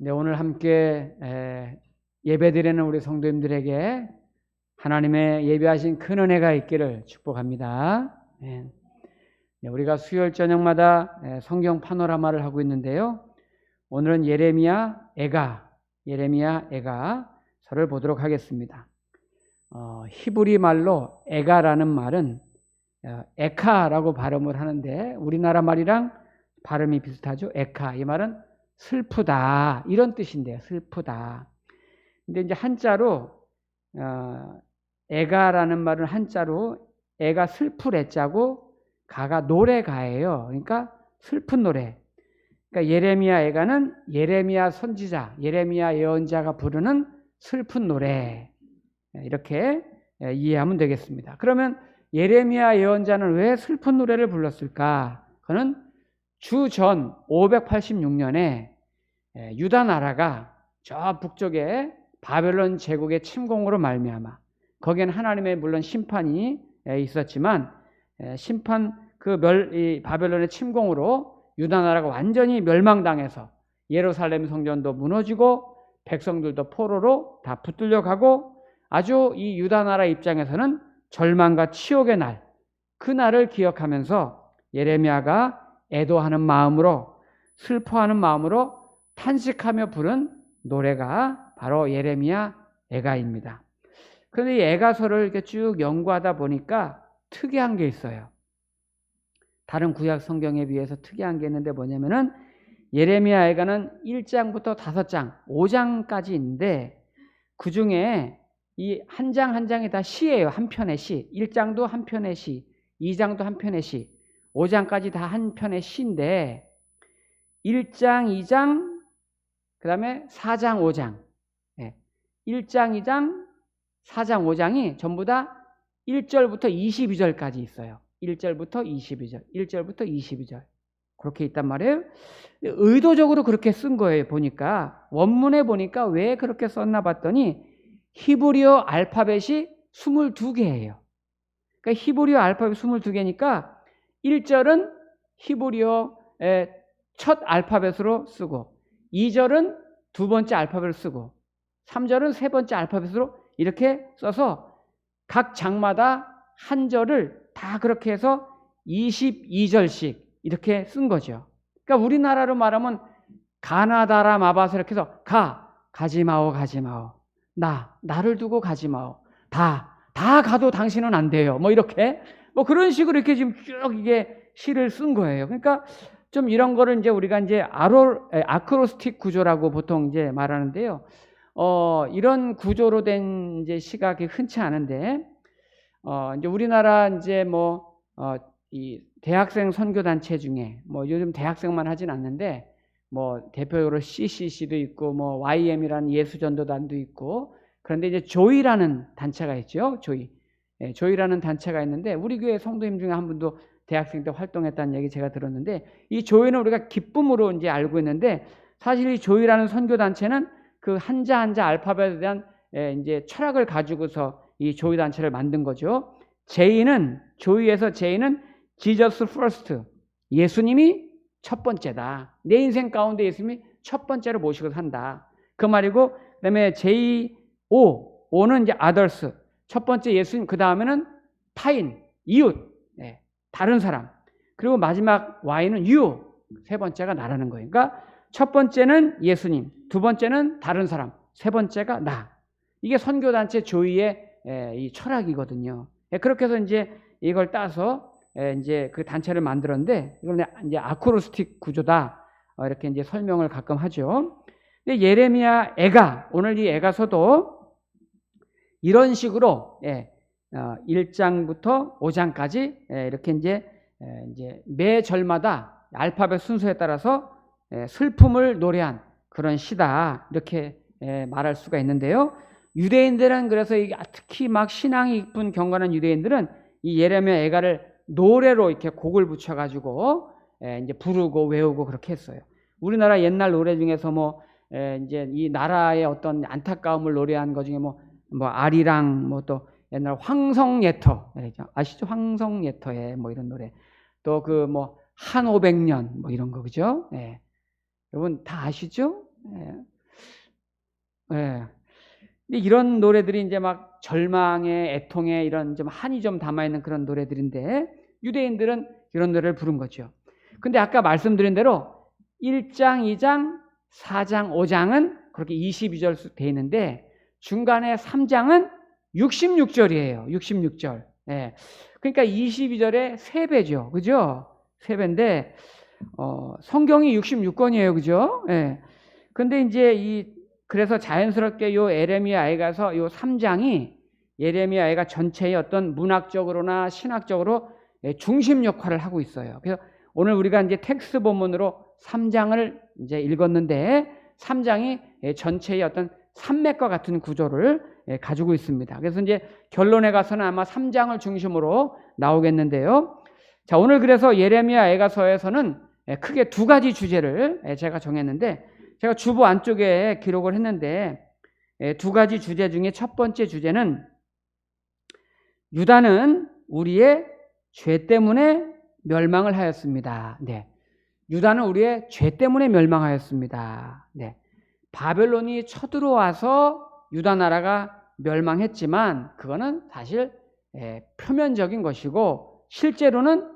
네, 오늘 함께 예배드리는 우리 성도님들에게 하나님의 예비하신 큰 은혜가 있기를 축복합니다. 네, 우리가 수요일 저녁마다 성경 파노라마를 하고 있는데요. 오늘은 예레미야 에가서를 보도록 하겠습니다. 히브리 말로 에가라는 말은 에카라고 발음을 하는데 우리나라 말이랑 발음이 비슷하죠. 에카, 이 말은 슬프다 이런 뜻인데요. 슬프다. 근데 이제 한자로 에가라는 말은 한자로 에가 슬플 애자고 가가 노래가예요. 그러니까 슬픈 노래. 그러니까 예레미야 에가는 예레미야 선지자, 예레미야 예언자가 부르는 슬픈 노래. 이렇게 이해하면 되겠습니다. 그러면 예레미야 예언자는 왜 슬픈 노래를 불렀을까? 그는 주전 586년에 유다 나라가 저 북쪽에 바벨론 제국의 침공으로 말미암아 거기에는 하나님의 물론 심판이 있었지만 심판 이 바벨론의 침공으로 유다 나라가 완전히 멸망당해서 예루살렘 성전도 무너지고 백성들도 포로로 다 붙들려 가고 아주 이 유다 나라 입장에서는 절망과 치욕의 날, 그 날을 기억하면서 예레미야가 애도하는 마음으로 슬퍼하는 마음으로 탄식하며 부른 노래가 바로 예레미야 에가입니다. 그런데 이 에가서를 이렇게 쭉 연구하다 보니까 특이한 게 있어요. 다른 구약 성경에 비해서 특이한 게 있는데 뭐냐면은 예레미야 에가는 1장부터 5장, 5장까지 있는데 그 중에 이 한 장 한 장이 다 시예요. 한 편의 시. 1장도 한 편의 시, 2장도 한 편의 시, 5장까지 다 한 편의 시인데 1장, 2장, 그 다음에 4장, 5장. 1장, 2장, 4장, 5장이 전부 다 1절부터 22절까지 있어요. 1절부터 22절, 1절부터 22절. 그렇게 있단 말이에요. 의도적으로 그렇게 쓴 거예요. 보니까 원문에 보니까 왜 그렇게 썼나 봤더니 히브리어 알파벳이 22개예요. 그러니까 히브리어 알파벳 22개니까 1절은 히브리어의 첫 알파벳으로 쓰고 2절은 두 번째 알파벳을 쓰고 3절은 세 번째 알파벳으로 이렇게 써서 각 장마다 한 절을 다 그렇게 해서 22절씩 이렇게 쓴 거죠. 그러니까 우리나라로 말하면 가나다라 마바서 이렇게 해서 가지마오 나를 두고 가지마오 다 가도 당신은 안 돼요. 뭐 이렇게 뭐 그런 식으로 이렇게 지금 쭉 이게 시를 쓴 거예요. 그러니까 좀 이런 거를 이제 우리가 이제 아크로스틱 구조라고 보통 이제 말하는데요. 이런 구조로 된 이제 시가 흔치 않은데, 이제 우리나라 이제 이 대학생 선교단체 중에 요즘 대학생만 하진 않는데, 대표적으로 CCC도 있고, YM이라는 예수전도단도 있고, 그런데 이제 조이라는 단체가 있죠. 조이라는 단체가 있는데, 우리 교회 성도님 중에 한 분도 대학생 때 활동했다는 얘기 제가 들었는데, 이 조이는 우리가 기쁨으로 이제 알고 있는데, 사실 이 조이라는 선교단체는 그 한자 알파벳에 대한 이제 철학을 가지고서 이 조이 단체를 만든 거죠. 조이에서 J는 Jesus first. 예수님이 첫 번째다. 내 인생 가운데 예수님이 첫 번째로 모시고 산다. 그 말이고, 그 다음에 O는 이제 others. 첫 번째 예수님, 그 다음에는 타인, 이웃, 다른 사람. 그리고 마지막 Y는 you. 세 번째가 나라는 거예요. 그러니까 첫 번째는 예수님, 두 번째는 다른 사람, 세 번째가 나. 이게 선교단체 조이의 이 철학이거든요. 그렇게 해서 이제 이걸 따서 이제 그 단체를 만들었는데 이걸 이제 아크로스틱 구조다. 이렇게 이제 설명을 가끔 하죠. 근데 예레미야 오늘 이 에가서도 이런 식으로 1장부터 5장까지 이렇게 이제 매 절마다 알파벳 순서에 따라서 슬픔을 노래한 그런 시다. 이렇게 말할 수가 있는데요. 유대인들은 그래서 특히 막 신앙이 깊은 경건한 유대인들은 이 예레미야 에가를 노래로 이렇게 곡을 붙여가지고 이제 부르고 외우고 그렇게 했어요. 우리나라 옛날 노래 중에서 이제 이 나라의 어떤 안타까움을 노래한 것 중에 아리랑 또 옛날 황성예터 아시죠? 황성예터에 이런 노래 또 한 500년 이런 거 그죠? 여러분 다 아시죠? 예. 근데 이런 노래들이 이제 막 절망의 애통의 이런 좀 한이 좀 담아 있는 그런 노래들인데 유대인들은 이런 노래를 부른 거죠. 근데 아까 말씀드린 대로 1장, 2장, 4장, 5장은 그렇게 22절 돼 있는데 중간에 3장은 66절이에요. 66절. 예. 그러니까 22절에 3배죠. 그죠? 3배인데 성경이 66권이에요. 그죠? 예. 근데 이제 그래서 자연스럽게 요 예레미야에 가서 요 3장이 예레미야가 전체의 어떤 문학적으로나 신학적으로 중심 역할을 하고 있어요. 그래서 오늘 우리가 이제 텍스트 본문으로 3장을 이제 읽었는데 3장이 전체의 어떤 산맥과 같은 구조를 가지고 있습니다. 그래서 이제 결론에 가서는 아마 3장을 중심으로 나오겠는데요. 자, 오늘 그래서 예레미야 애가서에서는 크게 2가지 주제를 제가 정했는데 제가 주보 안쪽에 기록을 했는데 2가지 주제 중에 첫 번째 주제는 유다는 우리의 죄 때문에 멸망을 하였습니다. 네. 유다는 우리의 죄 때문에 멸망하였습니다. 네. 바벨론이 쳐들어와서 유다 나라가 멸망했지만 그거는 사실 표면적인 것이고 실제로는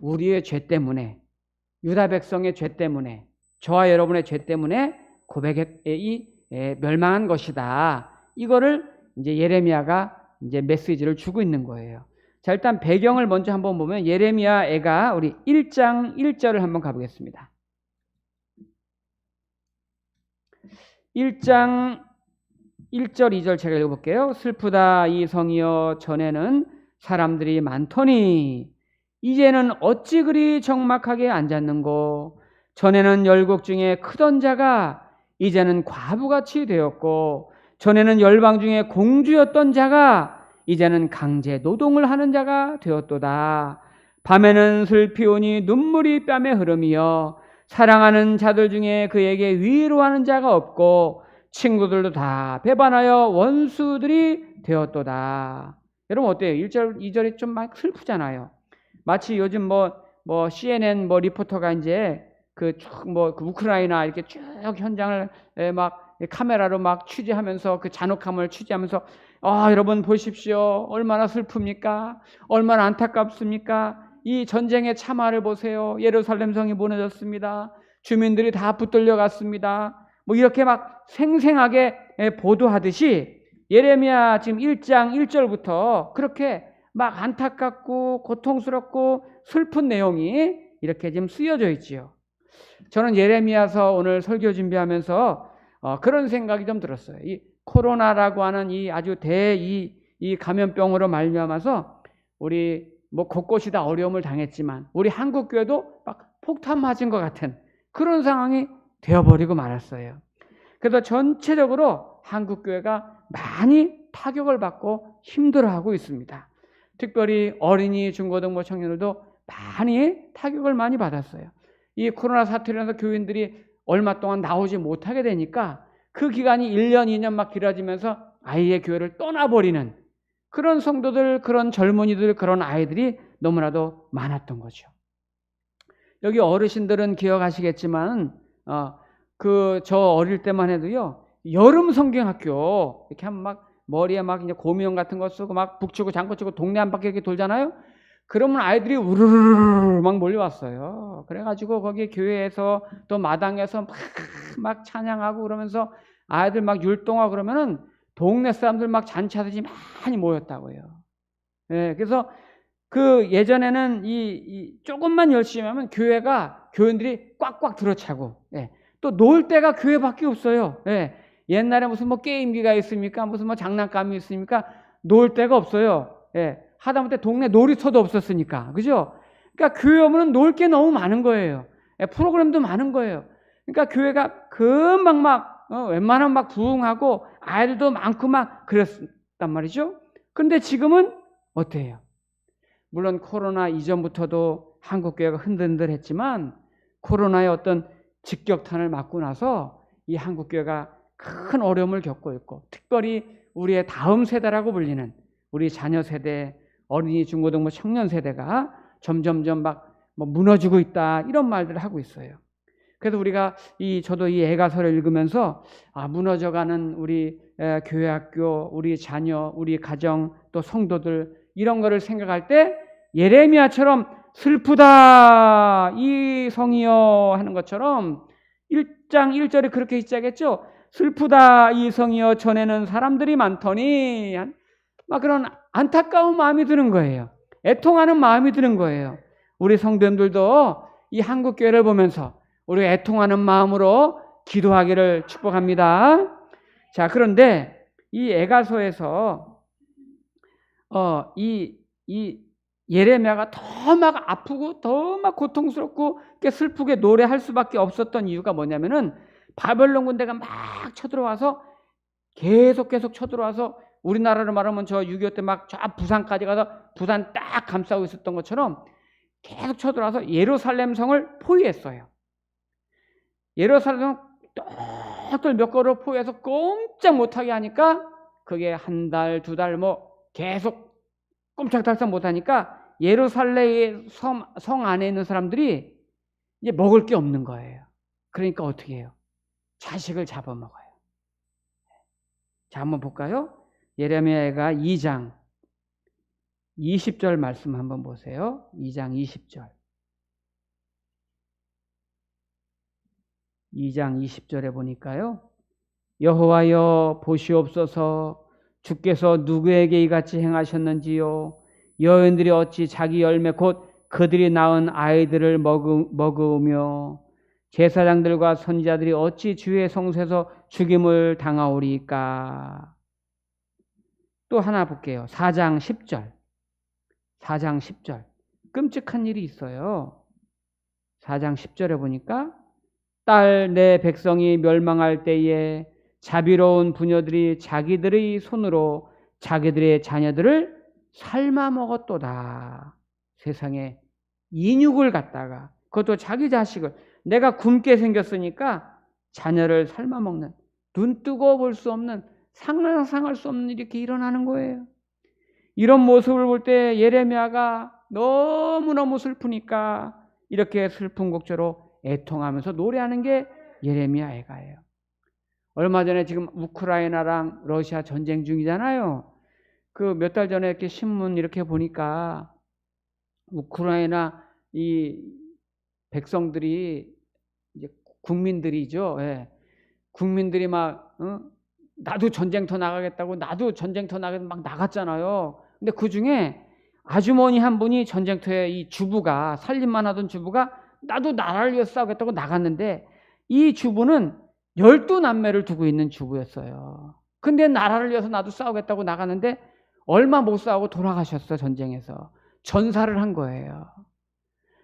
우리의 죄 때문에 유다 백성의 죄 때문에 저와 여러분의 죄 때문에 멸망한 것이다. 이거를 이제 예레미야가 이제 메시지를 주고 있는 거예요. 자, 일단 배경을 먼저 한번 보면 예레미야 애가 우리 1장 1절을 한번 가보겠습니다. 1장 1절 2절 제가 읽어볼게요. 슬프다 이 성이여 전에는 사람들이 많더니 이제는 어찌 그리 적막하게 앉았는고 전에는 열국 중에 크던 자가 이제는 과부같이 되었고 전에는 열방 중에 공주였던 자가 이제는 강제 노동을 하는 자가 되었도다. 밤에는 슬피 오니 눈물이 뺨에 흐름이여 사랑하는 자들 중에 그에게 위로하는 자가 없고 친구들도 다 배반하여 원수들이 되었도다. 여러분 어때요? 1절, 2절이 좀 막 슬프잖아요. 마치 요즘 CNN 리포터가 이제 그 우크라이나 이렇게 쭉 현장을 막 카메라로 막 취재하면서 그 잔혹함을 취재하면서 여러분 보십시오. 얼마나 슬픕니까? 얼마나 안타깝습니까? 이 전쟁의 참화를 보세요. 예루살렘 성이 무너졌습니다. 주민들이 다 붙들려 갔습니다. 이렇게 막 생생하게 보도하듯이 예레미야 지금 1장 1절부터 그렇게 막 안타깝고 고통스럽고 슬픈 내용이 이렇게 지금 쓰여져 있지요. 저는 예레미야서 오늘 설교 준비하면서 그런 생각이 좀 들었어요. 이 코로나라고 하는 이 아주 이 감염병으로 말미암아서 우리 곳곳이 다 어려움을 당했지만 우리 한국교회도 막 폭탄 맞은 것 같은 그런 상황이 되어버리고 말았어요. 그래서 전체적으로 한국교회가 많이 타격을 받고 힘들어하고 있습니다. 특별히 어린이, 중고등부 청년들도 많이 타격을 많이 받았어요. 이 코로나 사태로 인해서 교인들이 얼마 동안 나오지 못하게 되니까 그 기간이 1년, 2년 막 길어지면서 아이의 교회를 떠나버리는 그런 성도들, 그런 젊은이들, 그런 아이들이 너무나도 많았던 거죠. 여기 어르신들은 기억하시겠지만 저 어릴 때만 해도요 여름 성경학교 이렇게 하면 막 머리에 막 이제 고무형 같은 거 쓰고 막 북치고 장구치고 동네 한 바퀴 이렇게 돌잖아요. 그러면 아이들이 우르르르 막 몰려왔어요. 그래가지고 거기 교회에서 또 마당에서 막 찬양하고 그러면서 아이들 막 율동하고 그러면은 동네 사람들 막 잔치하듯이 많이 모였다고요. 예, 그래서 그 예전에는 이 조금만 열심히 하면 교인들이 꽉꽉 들어차고, 예, 또 놀 데가 교회밖에 없어요. 예, 옛날에 무슨 게임기가 있습니까? 무슨 장난감이 있습니까? 놀 데가 없어요. 예, 하다못해 동네 놀이터도 없었으니까, 그죠? 그러니까 교회 오면 놀 게 너무 많은 거예요. 예, 프로그램도 많은 거예요. 그러니까 교회가 금방 막 웬만하면 막 부흥하고 아이들도 많고 막 그랬단 말이죠. 그런데 지금은 어때요? 물론 코로나 이전부터도 한국교회가 흔들흔들했지만 코로나의 어떤 직격탄을 맞고 나서 이 한국교회가 큰 어려움을 겪고 있고 특별히 우리의 다음 세대라고 불리는 우리 자녀 세대, 어린이, 중고등부, 청년 세대가 점점점 막 무너지고 있다 이런 말들을 하고 있어요. 그래서 우리가 저도 이 에가서를 읽으면서 무너져가는 우리 교회 학교, 우리 자녀, 우리 가정, 또 성도들 이런 거를 생각할 때 예레미야처럼 슬프다 이 성이여 하는 것처럼 1장 1절에 그렇게 시작했죠. 슬프다 이 성이여 전에는 사람들이 많더니 막 그런 안타까운 마음이 드는 거예요. 애통하는 마음이 드는 거예요. 우리 성도님들도 이 한국교회를 보면서 우리 애통하는 마음으로 기도하기를 축복합니다. 자, 그런데 이 에가서에서 이 예레미야가 더 막 아프고 더 막 고통스럽고 슬프게 노래할 수밖에 없었던 이유가 뭐냐면은 바벨론 군대가 막 쳐들어와서 계속 쳐들어와서 우리나라로 말하면 저 6.25 때 막 저 부산까지 가서 부산 딱 감싸고 있었던 것처럼 계속 쳐들어와서 예루살렘 성을 포위했어요. 예루살렘 똘똘 몇 걸음 포위해서 꼼짝 못하게 하니까 그게 한 달, 두 달 계속 꼼짝달싹 못하니까 예루살렘 성 안에 있는 사람들이 이제 먹을 게 없는 거예요. 그러니까 어떻게 해요? 자식을 잡아먹어요. 자, 한번 볼까요? 예레미야가 2장 20절 말씀 한번 보세요. 2장 20절. 2장 20절에 보니까요. 여호와여 보시옵소서 주께서 누구에게 이같이 행하셨는지요. 여인들이 어찌 자기 열매 곧 그들이 낳은 아이들을 먹으며 제사장들과 선지자들이 어찌 주의 성소에서 죽임을 당하오리까. 또 하나 볼게요. 4장 10절. 4장 10절. 끔찍한 일이 있어요. 4장 10절에 보니까 딸 내 백성이 멸망할 때에 자비로운 부녀들이 자기들의 손으로 자기들의 자녀들을 삶아 먹었도다. 세상에 인육을 갖다가 그것도 자기 자식을 내가 굶게 생겼으니까 자녀를 삶아 먹는 눈 뜨고 볼 수 없는 상상할 수 없는 일이 이렇게 일어나는 거예요. 이런 모습을 볼 때 예레미야가 너무너무 슬프니까 이렇게 슬픈 곡조로 애통하면서 노래하는 게 예레미야 애가예요. 얼마 전에 지금 우크라이나랑 러시아 전쟁 중이잖아요. 그 몇 달 전에 이렇게 신문 이렇게 보니까 우크라이나 이 백성들이 이제 국민들이죠. 예. 국민들이 막 나도 전쟁터 나가겠다고 나도 전쟁터 나가겠다고 막 나갔잖아요. 근데 그 중에 아주머니 한 분이 전쟁터에 이 주부가 살림만 하던 주부가 나도 나라를 위해서 싸우겠다고 나갔는데 이 주부는 12남매를 두고 있는 주부였어요. 근데 나라를 위해서 나도 싸우겠다고 나갔는데 얼마 못 싸우고 돌아가셨어. 전쟁에서 전사를 한 거예요.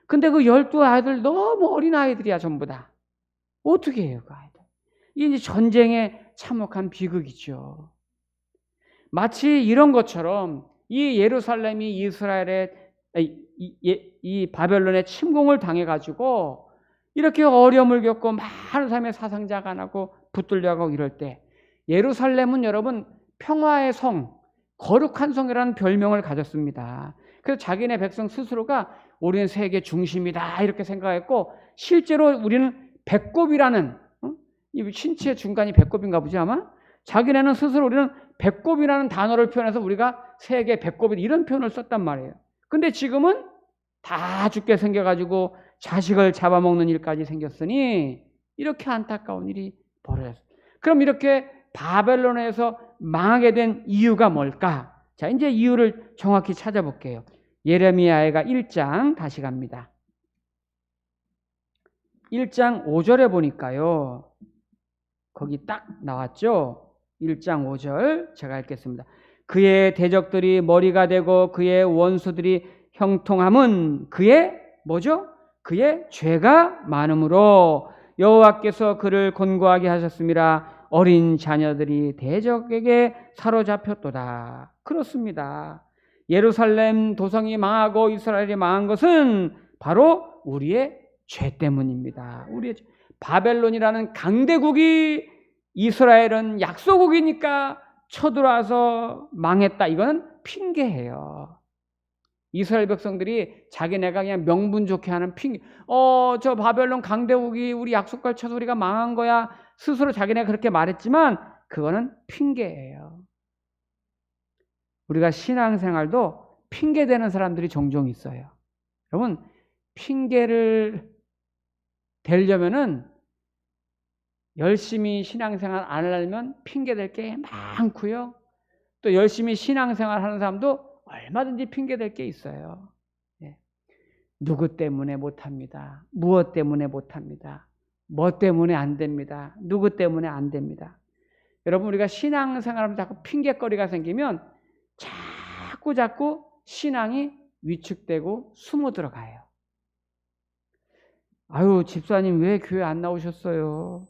근데 그 12아이들 너무 어린 아이들이야 전부 다. 어떻게 해요 그 아이들. 이게 전쟁의 참혹한 비극이죠. 마치 이런 것처럼 이 예루살렘이 이스라엘의 이 바벨론의 침공을 당해가지고 이렇게 어려움을 겪고 많은 사람의 사상자가 나고 붙들려가고 이럴 때 예루살렘은 여러분 평화의 성, 거룩한 성이라는 별명을 가졌습니다. 그래서 자기네 백성 스스로가 우리는 세계 중심이다 이렇게 생각했고 실제로 우리는 배꼽이라는 이 신체 중간이 배꼽인가 보지 아마? 자기네는 스스로 우리는 배꼽이라는 단어를 표현해서 우리가 세계 배꼽이 이런 표현을 썼단 말이에요. 근데 지금은 다 죽게 생겨가지고 자식을 잡아먹는 일까지 생겼으니 이렇게 안타까운 일이 벌어졌어요. 그럼 이렇게 바벨론에서 망하게 된 이유가 뭘까? 자, 이제 이유를 정확히 찾아볼게요. 예레미야가 1장 다시 갑니다. 1장 5절에 보니까요. 거기 딱 나왔죠? 1장 5절 제가 읽겠습니다. 그의 대적들이 머리가 되고 그의 원수들이 형통함은 그의 뭐죠? 그의 죄가 많음으로 여호와께서 그를 곤고하게 하셨음이라. 어린 자녀들이 대적에게 사로잡혔도다. 그렇습니다. 예루살렘 도성이 망하고 이스라엘이 망한 것은 바로 우리의 죄 때문입니다. 우리의 바벨론이라는 강대국이 이스라엘은 약소국이니까 쳐들어와서 망했다. 이거는 핑계예요. 이스라엘 백성들이 자기네가 그냥 명분 좋게 하는 핑계, 저 바벨론 강대국이 우리 약속을 쳐서 우리가 망한 거야. 스스로 자기네가 그렇게 말했지만 그거는 핑계예요. 우리가 신앙생활도 핑계대는 사람들이 종종 있어요. 여러분, 핑계를 대려면은 열심히 신앙생활 안 하려면 핑계댈 게 많고요. 또 열심히 신앙생활 하는 사람도 얼마든지 핑계댈 게 있어요. 예. 누구 때문에 못합니다. 무엇 때문에 못합니다. 뭐 때문에 안 됩니다. 누구 때문에 안 됩니다. 여러분, 우리가 신앙생활하면 자꾸 핑계거리가 생기면 자꾸 신앙이 위축되고 숨어 들어가요. 아유, 집사님 왜 교회 안 나오셨어요?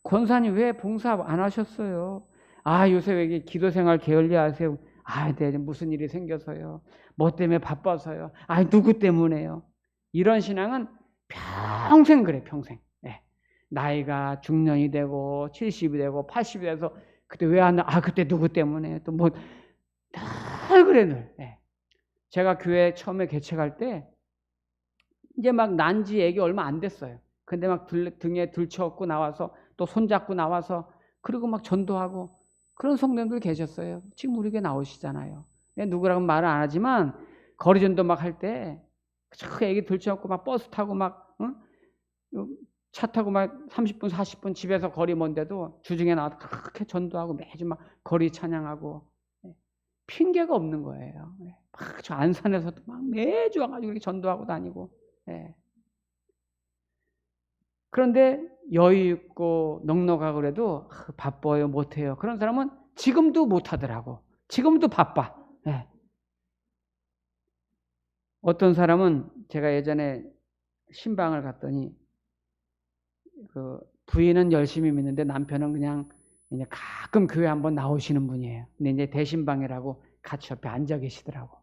권사님 왜 봉사 안 하셨어요? 아, 요새 왜 기도생활 게을리하세요? 아, 네, 무슨 일이 생겨서요. 뭐 때문에 바빠서요. 아, 누구 때문에요? 이런 신앙은 평생 그래, 평생. 네. 나이가 중년이 되고 70이 되고 80이 돼서 그때 왜 안 나? 아, 그때 누구 때문에? 또 뭐 늘 그래, 늘. 네. 제가 교회 처음에 개척할 때 이제 막 난지 얘기 얼마 안 됐어요. 근데 막 등에 들쳐업고 나와서 또 손잡고 나와서 그리고 막 전도하고 그런 성도님들 계셨어요. 지금 우리 교회 나오시잖아요. 누구라고 말은 안 하지만 거리 전도 막 할 때 저 애기 들쳐업고 막 버스 타고 막 차 타고 막 30분 40분 집에서 거리 먼데도 주중에 나와서 그렇게 전도하고 매주 막 거리 찬양하고 핑계가 없는 거예요. 막 저 안산에서도 막 매주 와가지고 이렇게 전도하고 다니고. 그런데 여유 있고 넉넉하고 그래도 바빠요, 못해요. 그런 사람은 지금도 못하더라고. 지금도 바빠. 어떤 사람은 제가 예전에 신방을 갔더니 그 부인은 열심히 믿는데 남편은 그냥 가끔 교회 한번 나오시는 분이에요. 근데 이제 대신방이라고 같이 옆에 앉아 계시더라고.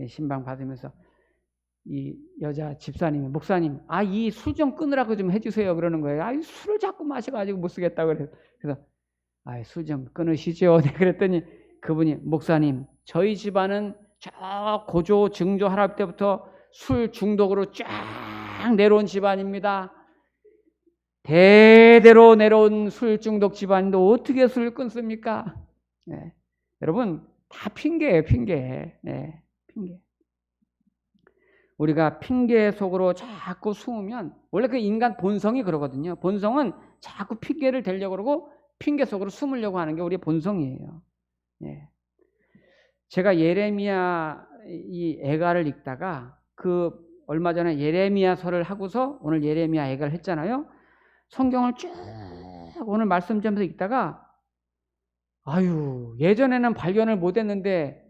신방 받으면서 이 여자 집사님이 목사님, 이 술 좀 끊으라고 좀 해주세요 그러는 거예요. 술을 자꾸 마셔가지고 못 쓰겠다고 그래서 술 좀 끊으시죠. 그랬더니 그분이 목사님, 저희 집안은 저 고조 증조 할아버지 때부터 술 중독으로 쫙 내려온 집안입니다. 대대로 내려온 술 중독 집안인데 어떻게 술을 끊습니까? 여러분, 다 핑계예요, 핑계. 핑계. 우리가 핑계 속으로 자꾸 숨으면 원래 그 인간 본성이 그러거든요. 본성은 자꾸 핑계를 대려고 그러고 핑계 속으로 숨으려고 하는 게 우리의 본성이에요. 제가 예레미야 이 애가를 읽다가 그 얼마 전에 예레미야서를 하고서 오늘 예레미야 애가를 했잖아요. 성경을 쭉 오늘 말씀 좀 읽다가 예전에는 발견을 못했는데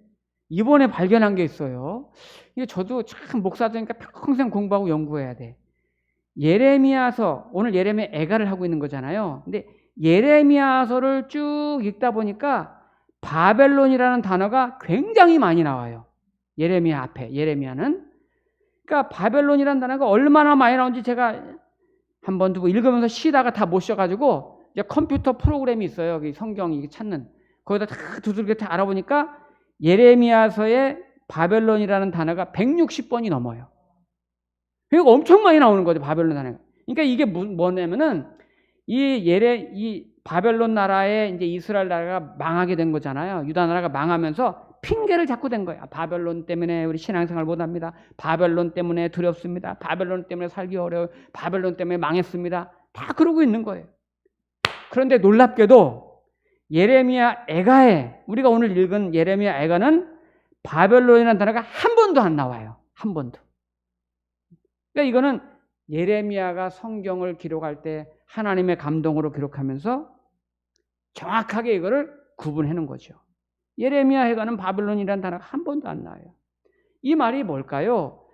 이번에 발견한 게 있어요. 이게 저도 참 목사되니까 평생 공부하고 연구해야 돼. 예레미야서, 오늘 예레미야 애가를 하고 있는 거잖아요. 근데 예레미야서를 쭉 읽다 보니까 바벨론이라는 단어가 굉장히 많이 나와요. 예레미야 앞에, 예레미야는. 그러니까 바벨론이라는 단어가 얼마나 많이 나오는지 제가 한번 두고 읽으면서 쉬다가 다 못 쉬어가지고 이제 컴퓨터 프로그램이 있어요. 여기 성경 찾는. 거기다 다 두들겨 다 알아보니까 예레미야서에 바벨론이라는 단어가 160번이 넘어요. 그러니까 엄청 많이 나오는 거죠, 바벨론 단어가. 그러니까 이게 뭐냐면은 이 바벨론 나라에 이제 이스라엘 나라가 망하게 된 거잖아요. 유다 나라가 망하면서 핑계를 자꾸 댄 거예요. 바벨론 때문에 우리 신앙생활 못 합니다. 바벨론 때문에 두렵습니다. 바벨론 때문에 살기 어려워요. 바벨론 때문에 망했습니다. 다 그러고 있는 거예요. 그런데 놀랍게도 예레미야 애가에, 우리가 오늘 읽은 예레미야 애가는 바벨론이라는 단어가 한 번도 안 나와요. 한 번도. 그러니까 이거는 예레미야가 성경을 기록할 때 하나님의 감동으로 기록하면서 정확하게 이거를 구분해 놓은 거죠. 예레미야 애가는 바벨론이라는 단어가 한 번도 안 나와요. 이 말이 뭘까요?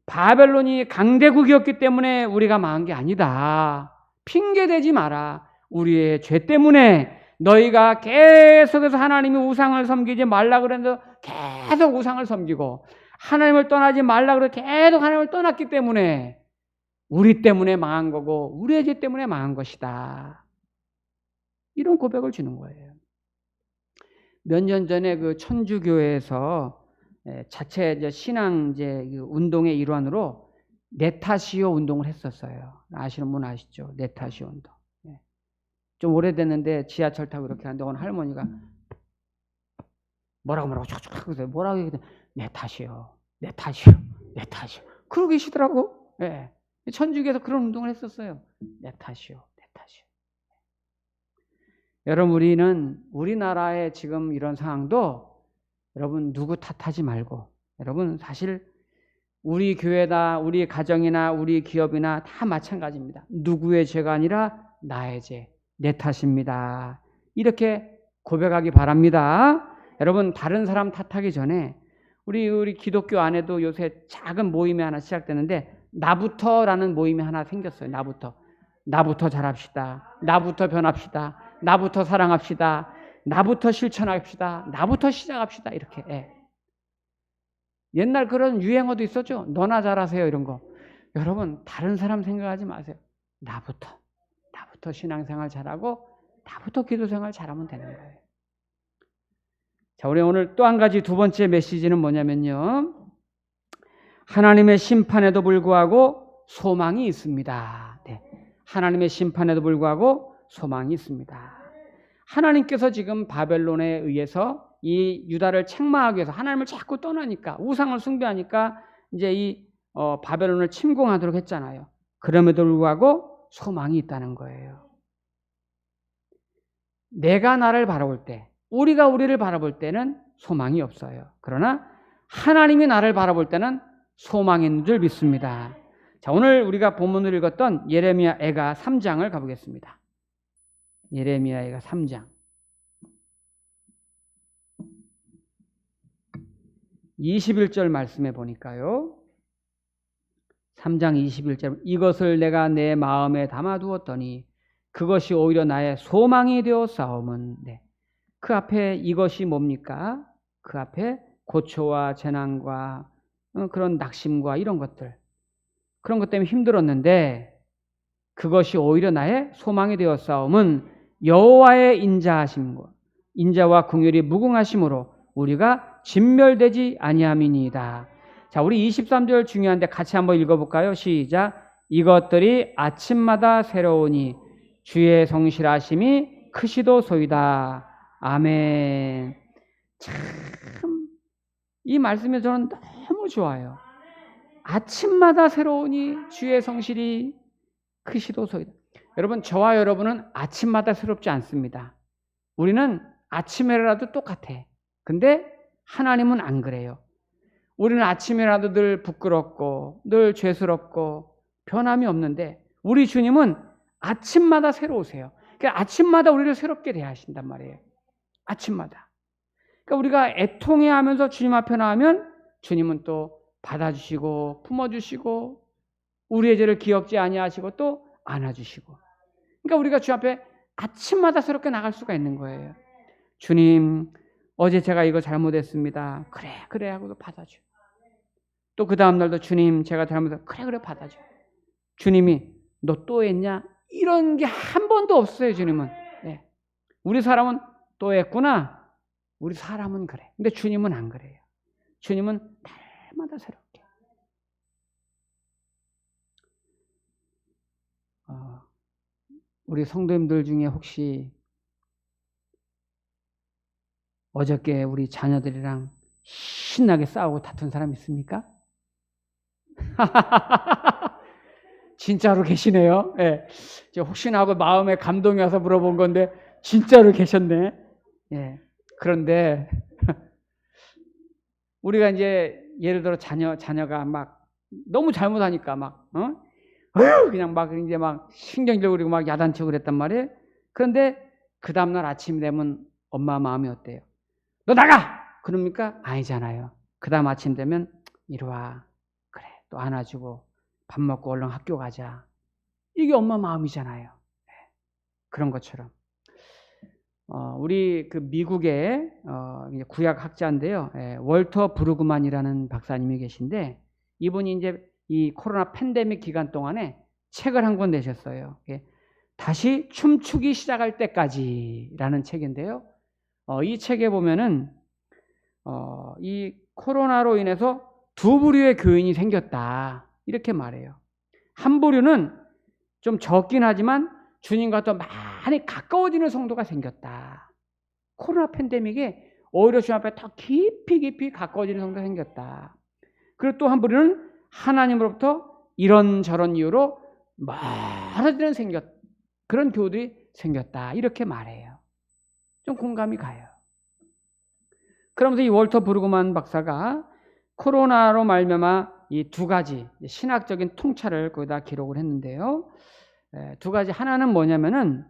바벨론이 강대국이었기 때문에 우리가 망한 게 아니다. 핑계대지 마라. 우리의 죄 때문에 너희가 계속해서 하나님의 우상을 섬기지 말라 그랬는데 계속 우상을 섬기고 하나님을 떠나지 말라 그래서 계속 하나님을 떠났기 때문에 우리 때문에 망한 거고 우리의 죄 때문에 망한 것이다. 이런 고백을 주는 거예요. 몇 년 전에 그 천주교회에서 자체 이제 신앙 이제 운동의 일환으로 네타시오 운동을 했었어요. 아시는 분 아시죠? 네타시오 운동. 좀 오래됐는데 지하철 타고 이렇게 하는데 오늘 할머니가 뭐라고 촉촉 하고 뭐라고 얘기해? 내 탓이요. 그러고 계시더라고. 예. 천주교에서 그런 운동을 했었어요. 내 탓이요. 여러분, 우리는 우리나라의 지금 이런 상황도 여러분 누구 탓하지 말고, 여러분 사실 우리 교회나 우리 가정이나 우리 기업이나 다 마찬가지입니다. 누구의 죄가 아니라 나의 죄, 내 탓입니다. 이렇게 고백하기 바랍니다. 여러분, 다른 사람 탓하기 전에 우리 기독교 안에도 요새 작은 모임이 하나 시작되는데 나부터라는 모임이 하나 생겼어요. 나부터 잘합시다. 나부터 변합시다. 나부터 사랑합시다. 나부터 실천합시다. 나부터 시작합시다. 이렇게. 옛날 그런 유행어도 있었죠. 너나 잘하세요. 이런 거. 여러분, 다른 사람 생각하지 마세요. 나부터 신앙생활 잘하고 나부터 기도생활 잘하면 되는 거예요. 자, 우리 오늘 또 한 가지 두 번째 메시지는 뭐냐면요. 하나님의 심판에도 불구하고 소망이 있습니다. 네. 하나님의 심판에도 불구하고 소망이 있습니다. 하나님께서 지금 바벨론에 의해서 이 유다를 책망하기 위해서 하나님을 자꾸 떠나니까 우상을 숭배하니까 이제 이 바벨론을 침공하도록 했잖아요. 그럼에도 불구하고 소망이 있다는 거예요. 내가 나를 바라볼 때, 우리가 우리를 바라볼 때는 소망이 없어요. 그러나 하나님이 나를 바라볼 때는 소망이 있는 줄 믿습니다. 자, 오늘 우리가 본문을 읽었던 예레미야 애가 3장을 가보겠습니다. 예레미야 애가 3장 21절 말씀해 보니까요. 3장 21절 이것을 내가 내 마음에 담아두었더니 그것이 오히려 나의 소망이 되어 싸움은 그 앞에 이것이 뭡니까? 그 앞에 고초와 재난과 그런 낙심과 이런 것들, 그런 것 때문에 힘들었는데 그것이 오히려 나의 소망이 되어 싸움은 여호와의 인자하심과 인자와 긍휼이 무궁하심으로 우리가 진멸되지 아니함이니이다. 자, 우리 23절 중요한데 같이 한번 읽어볼까요? 시작. 이것들이 아침마다 새로우니 주의 성실하심이 크시도소이다. 아멘. 참, 이 말씀이 저는 너무 좋아요. 아침마다 새로우니 주의 성실이 크시도소이다. 여러분, 저와 여러분은 아침마다 새롭지 않습니다. 우리는 아침에라도 똑같아. 근데 하나님은 안 그래요. 우리는 아침에라도 늘 부끄럽고 늘 죄스럽고 변함이 없는데 우리 주님은 아침마다 새로우세요. 그러니까 아침마다 우리를 새롭게 대하신단 말이에요. 아침마다. 그러니까 우리가 애통해하면서 주님 앞에 나오면 주님은 또 받아주시고 품어주시고 우리의 죄를 기억지 아니하시고 또 안아주시고. 그러니까 우리가 주 앞에 아침마다 새롭게 나갈 수가 있는 거예요. 주님, 어제 제가 이거 잘못했습니다. 그래 하고도 받아줘. 또 그 다음 날도 주님, 제가 잘못해서 그래 받아줘. 주님이 너 또 했냐? 이런 게 한 번도 없어요. 주님은. 우리 사람은 또 했구나. 우리 사람은 그래. 근데 주님은 안 그래요. 주님은 날마다 새롭게. 우리 성도님들 중에 혹시 어저께 우리 자녀들이랑 신나게 싸우고 다툰 사람 있습니까? 진짜로 계시네요. 예. 혹시나 하고 마음에 감동이 와서 물어본 건데 진짜로 계셨네. 예. 그런데 우리가 이제 예를 들어 자녀가 막 너무 잘못하니까 막 그냥 막 이제 막 신경질 부리고 막 야단치고 그랬단 말이에요. 그런데 그 다음날 아침 되면 엄마 마음이 어때요? 너 나가! 그럽니까? 아니잖아요. 그 다음 아침 되면 이리 와. 그래. 또 안아주고 밥 먹고 얼른 학교 가자. 이게 엄마 마음이잖아요. 그런 것처럼. 우리 그 미국의 구약 학자인데요. 월터 브루그만이라는 박사님이 계신데 이분이 이제 이 코로나 팬데믹 기간 동안에 책을 한 권 내셨어요. 다시 춤추기 시작할 때까지라는 책인데요. 이 책에 보면은 이 코로나로 인해서 두 부류의 교인이 생겼다. 이렇게 말해요. 한 부류는 좀 적긴 하지만 주님과 더 많이 가까워지는 성도가 생겼다. 코로나 팬데믹에 오히려 주님 앞에 더 깊이 가까워지는 성도가 생겼다. 그리고 또 한 부류는 하나님으로부터 이런저런 이유로 멀어지는 그런 교우들이 생겼다. 이렇게 말해요. 좀 공감이 가요. 그러면서 이 월터 브루그만 박사가 코로나로 말미암아 이 두 가지 신학적인 통찰을 거기다 기록을 했는데요. 두 가지, 하나는 뭐냐면은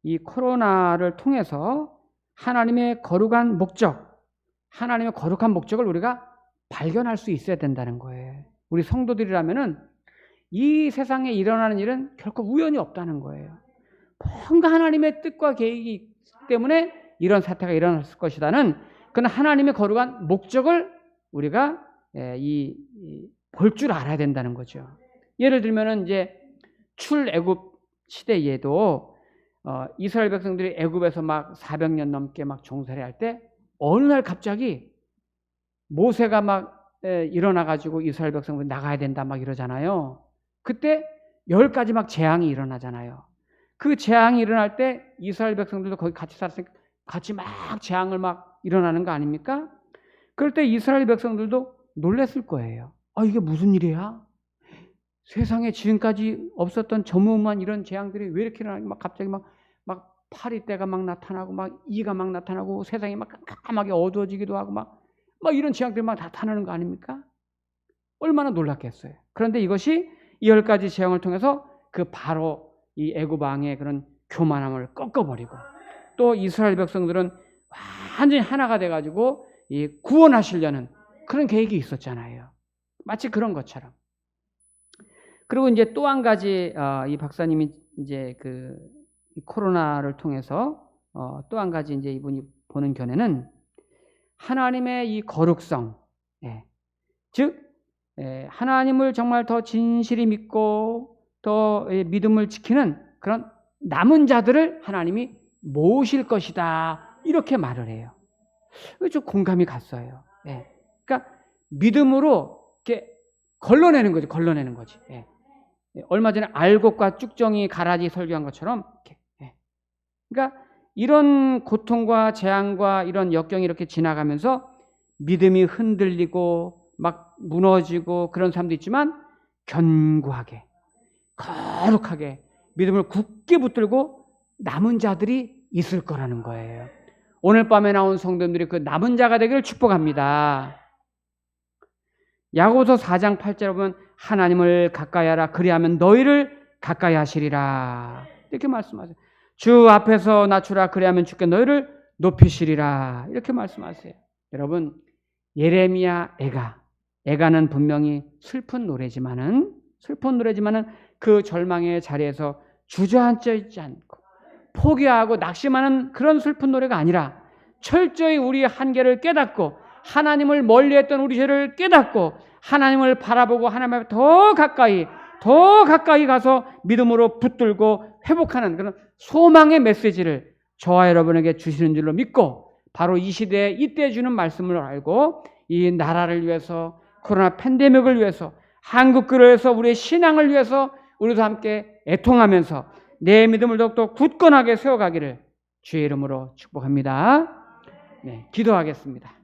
이 코로나를 통해서 하나님의 거룩한 목적을 우리가 발견할 수 있어야 된다는 거예요. 우리 성도들이라면은 이 세상에 일어나는 일은 결코 우연이 없다는 거예요. 뭔가 하나님의 뜻과 계획이 때문에 이런 사태가 일어났을 것이다는 그런 하나님의 거룩한 목적을 우리가 볼 줄 알아야 된다는 거죠. 예를 들면은 이제 출애굽 시대에도 이스라엘 백성들이 애굽에서 막 400년 넘게 막 종살이 할 때 어느 날 갑자기 모세가 막 일어나 가지고 이스라엘 백성들이 나가야 된다 막 이러잖아요. 그때 10가지 막 재앙이 일어나잖아요. 그 재앙이 일어날 때 이스라엘 백성들도 거기 같이 살았으니까 같이 막 재앙을 막 일어나는 거 아닙니까? 그럴 때 이스라엘 백성들도 놀랬을 거예요. 이게 무슨 일이야? 세상에 지금까지 없었던 전무후무한 이런 재앙들이 왜 이렇게 일어나고 막 갑자기 막 파리떼가 막 나타나고 막 이가 막 나타나고 세상이 막 깜깜하게 어두워지기도 하고 막 이런 재앙들이 막 나타나는 거 아닙니까? 얼마나 놀랐겠어요. 그런데 이것이 이 10가지 재앙을 통해서 바로 이 애굽 왕의 그런 교만함을 꺾어버리고 또 이스라엘 백성들은 완전히 하나가 돼가지고 이 구원하시려는 그런 계획이 있었잖아요. 마치 그런 것처럼. 그리고 이제 또 한 가지 이 박사님이 이제 이 코로나를 통해서 또 한 가지 이제 이분이 보는 견해는 하나님의 이 거룩성, 즉 하나님을 정말 더 진실히 믿고 더 믿음을 지키는 그런 남은 자들을 하나님이 모으실 것이다. 이렇게 말을 해요. 좀 공감이 갔어요. 그러니까 믿음으로 이렇게 걸러내는 거지. 얼마 전에 알곡과 쭉정이 가라지 설교한 것처럼 그러니까 이런 고통과 재앙과 이런 역경이 이렇게 지나가면서 믿음이 흔들리고 막 무너지고 그런 사람도 있지만 견고하게 거룩하게 믿음을 굳게 붙들고 남은 자들이 있을 거라는 거예요. 오늘 밤에 나온 성도들이 그 남은 자가 되기를 축복합니다. 야고보서 4장 8절에 보면 하나님을 가까이 하라 그리하면 너희를 가까이 하시리라 이렇게 말씀하세요. 주 앞에서 낮추라 그리하면 주께 너희를 높이시리라 이렇게 말씀하세요. 여러분 예레미야 애가는 분명히 슬픈 노래지만은 그 절망의 자리에서 주저앉아 있지 않고 포기하고 낙심하는 그런 슬픈 노래가 아니라 철저히 우리의 한계를 깨닫고 하나님을 멀리했던 우리 죄를 깨닫고 하나님을 바라보고 하나님 앞에 더 가까이 가서 믿음으로 붙들고 회복하는 그런 소망의 메시지를 저와 여러분에게 주시는 줄로 믿고 바로 이 시대에 이때 주는 말씀을 알고 이 나라를 위해서 코로나 팬데믹을 위해서 한국교회를 위해서 우리의 신앙을 위해서 우리도 함께 애통하면서 내 믿음을 더욱더 굳건하게 세워가기를 주의 이름으로 축복합니다. 기도하겠습니다.